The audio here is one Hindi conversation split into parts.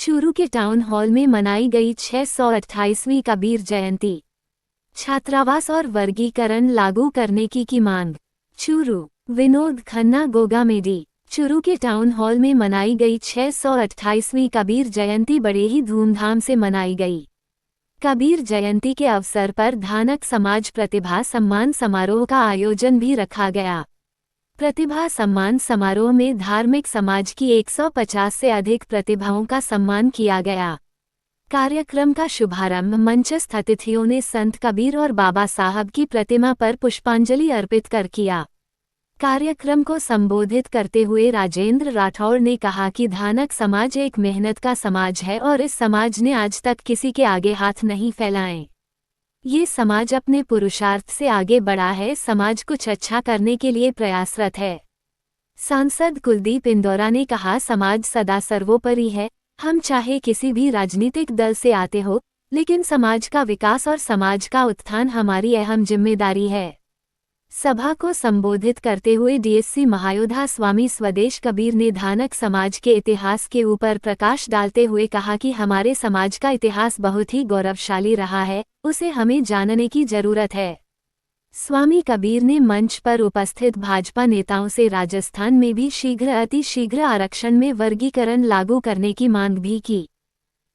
चूरू के टाउन हॉल में मनाई गई 628वीं कबीर जयंती। छात्रावास और वर्गीकरण लागू करने की मांग। चूरू। विनोद खन्ना गोगामेडी। चूरू के टाउन हॉल में मनाई गई 628वीं कबीर जयंती बड़े ही धूमधाम से मनाई गई। कबीर जयंती के अवसर पर धानक समाज प्रतिभा सम्मान समारोह का आयोजन भी रखा गया। प्रतिभा सम्मान समारोह में धार्मिक समाज की 150 से अधिक प्रतिभाओं का सम्मान किया गया। कार्यक्रम का शुभारंभ मंचस्थ अतिथियों ने संत कबीर और बाबा साहब की प्रतिमा पर पुष्पांजलि अर्पित कर किया। कार्यक्रम को संबोधित करते हुए राजेंद्र राठौड़ ने कहा कि धानक समाज एक मेहनत का समाज है और इस समाज ने आज तक किसी के आगे हाथ नहीं फैलाए। ये समाज अपने पुरुषार्थ से आगे बढ़ा है, समाज कुछ अच्छा करने के लिए प्रयासरत है। सांसद कुलदीप इंदौरा ने कहा, समाज सदा सर्वोपरि है। हम चाहे किसी भी राजनीतिक दल से आते हो, लेकिन समाज का विकास और समाज का उत्थान हमारी अहम जिम्मेदारी है। सभा को संबोधित करते हुए डीएससी महायोधा स्वामी स्वदेश कबीर ने धानक समाज के इतिहास के ऊपर प्रकाश डालते हुए कहा कि हमारे समाज का इतिहास बहुत ही गौरवशाली रहा है, उसे हमें जानने की जरूरत है। स्वामी कबीर ने मंच पर उपस्थित भाजपा नेताओं से राजस्थान में भी अति शीघ्र आरक्षण में वर्गीकरण लागू करने की मांग भी की।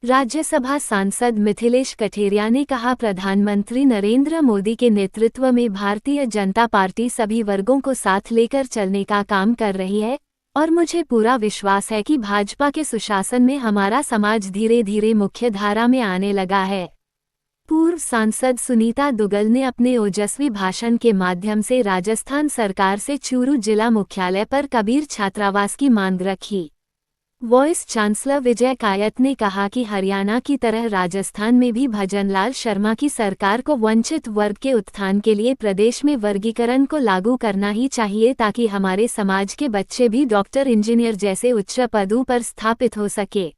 राज्यसभा सांसद मिथिलेश कठेरिया ने कहा, प्रधानमंत्री नरेंद्र मोदी के नेतृत्व में भारतीय जनता पार्टी सभी वर्गों को साथ लेकर चलने का काम कर रही है और मुझे पूरा विश्वास है कि भाजपा के सुशासन में हमारा समाज धीरे धीरे मुख्य धारा में आने लगा है। पूर्व सांसद सुनीता दुग्गल ने अपने ओजस्वी भाषण के माध्यम से राजस्थान सरकार से चूरू जिला मुख्यालय पर कबीर छात्रावास की मांग रखी। वाइस चांसलर विजय कायत ने कहा कि हरियाणा की तरह राजस्थान में भी भजनलाल शर्मा की सरकार को वंचित वर्ग के उत्थान के लिए प्रदेश में वर्गीकरण को लागू करना ही चाहिए, ताकि हमारे समाज के बच्चे भी डॉक्टर, इंजीनियर जैसे उच्च पदों पर स्थापित हो सके।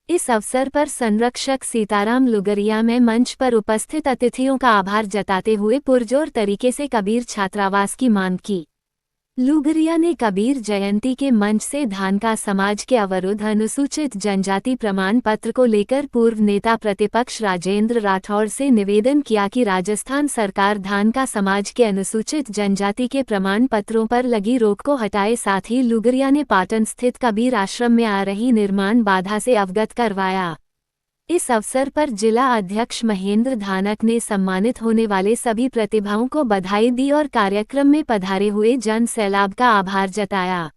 इस अवसर पर संरक्षक सीताराम लुगरिया में मंच पर उपस्थित अतिथियों का आभार जताते हुए पुरजोर तरीके से कबीर छात्रावास की मांग की। लुगरिया ने कबीर जयंती के मंच से धानका समाज के अवरुद्ध अनुसूचित जनजाति प्रमाण पत्र को लेकर पूर्व नेता प्रतिपक्ष राजेंद्र राठौड़ से निवेदन किया कि राजस्थान सरकार धानका समाज के अनुसूचित जनजाति के प्रमाण पत्रों पर लगी रोक को हटाए। साथ ही लुगरिया ने पाटन स्थित कबीर आश्रम में आ रही निर्माण बाधा से अवगत करवाया। इस अवसर पर जिला अध्यक्ष महेंद्र धानक ने सम्मानित होने वाले सभी प्रतिभाओं को बधाई दी और कार्यक्रम में पधारे हुए जन सैलाब का आभार जताया।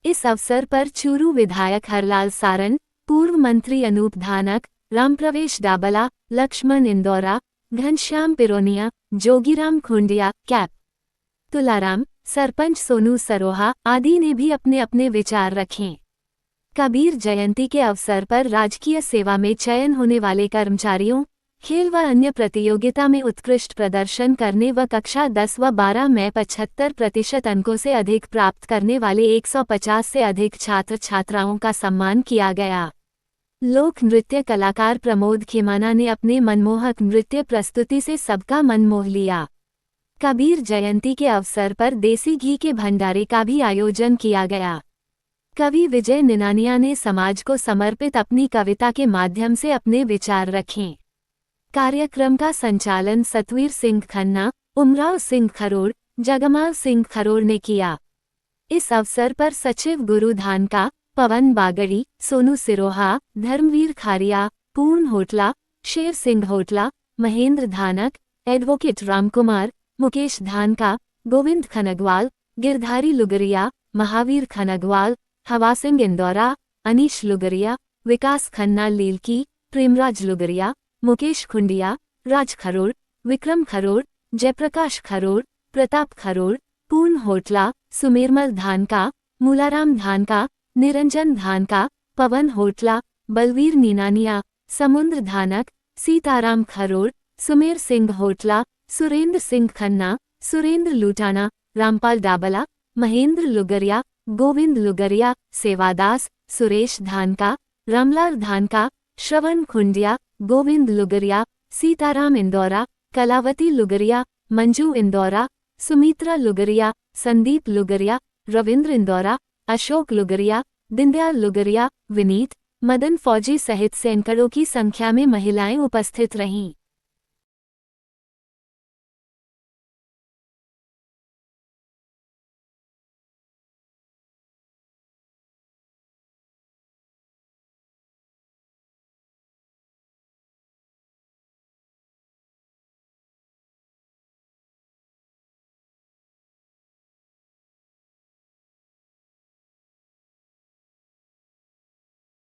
इस अवसर पर चूरू विधायक हरलाल सारन, पूर्व मंत्री अनूप धानक, रामप्रवेश डाबला, लक्ष्मण इंदौरा, घनश्याम पिरोनिया, जोगीराम खुंडिया, कैप तुलाराम, सरपंच सोनू सरोहा आदि ने भी अपने अपने विचार रखे। कबीर जयंती के अवसर पर राजकीय सेवा में चयन होने वाले कर्मचारियों, खेल व अन्य प्रतियोगिता में उत्कृष्ट प्रदर्शन करने व कक्षा 10 व 12 में 75% अंकों से अधिक प्राप्त करने वाले 150 से अधिक छात्र छात्राओं का सम्मान किया गया। लोक नृत्य कलाकार प्रमोद खेमाना ने अपने मनमोहक नृत्य प्रस्तुति से सबका मन मोह लिया। कबीर जयंती के अवसर पर देसी घी के भंडारे का भी आयोजन किया गया। कवि विजय निनानिया ने समाज को समर्पित अपनी कविता के माध्यम से अपने विचार रखे। कार्यक्रम का संचालन सतवीर सिंह खन्ना, उमराव सिंह खरोड़, जगमाल सिंह खरोड़ ने किया। इस अवसर पर सचिव गुरु धानका, पवन बागड़ी, सोनू सिरोहा, धर्मवीर खारिया, पूर्ण होटला, शेर सिंह होटला, महेंद्र धानक, एडवोकेट रामकुमार, मुकेश धानका, गोविंद खनगवाल, गिरधारी लुगरिया, महावीर खनगवाल, हवा सिंह इंदौरा, अनीश लुगरिया, विकास खन्ना लीलकी, प्रेमराज लुगरिया, मुकेश खुंडिया, राज खरोड़, विक्रम खरोड़, जयप्रकाश खरोड़, प्रताप खरोड़, पूर्ण होटला, सुमेरमल धानका, मूलाराम धानका, निरंजन धानका, पवन होटला, बलवीर नीनानिया, समुद्र धानक, सीताराम खरोड़, सुमेर सिंह होटला, सुरेंद्र सिंह खन्ना, सुरेंद्र लूटाना, रामपाल डाबला, महेंद्र लुगरिया, गोविंद लुगरिया, सेवादास, सुरेश धानका, रामलाल धानका, श्रवण खुंडिया, गोविंद लुगरिया, सीताराम इंदौरा, कलावती लुगरिया, मंजू इंदौरा, सुमित्रा लुगरिया, संदीप लुगरिया, रविंद्र इंदौरा, अशोक लुगरिया, दीनदयाल लुगरिया, विनीत, मदन फौजी सहित सैकड़ों की संख्या में महिलाएं उपस्थित रहीं।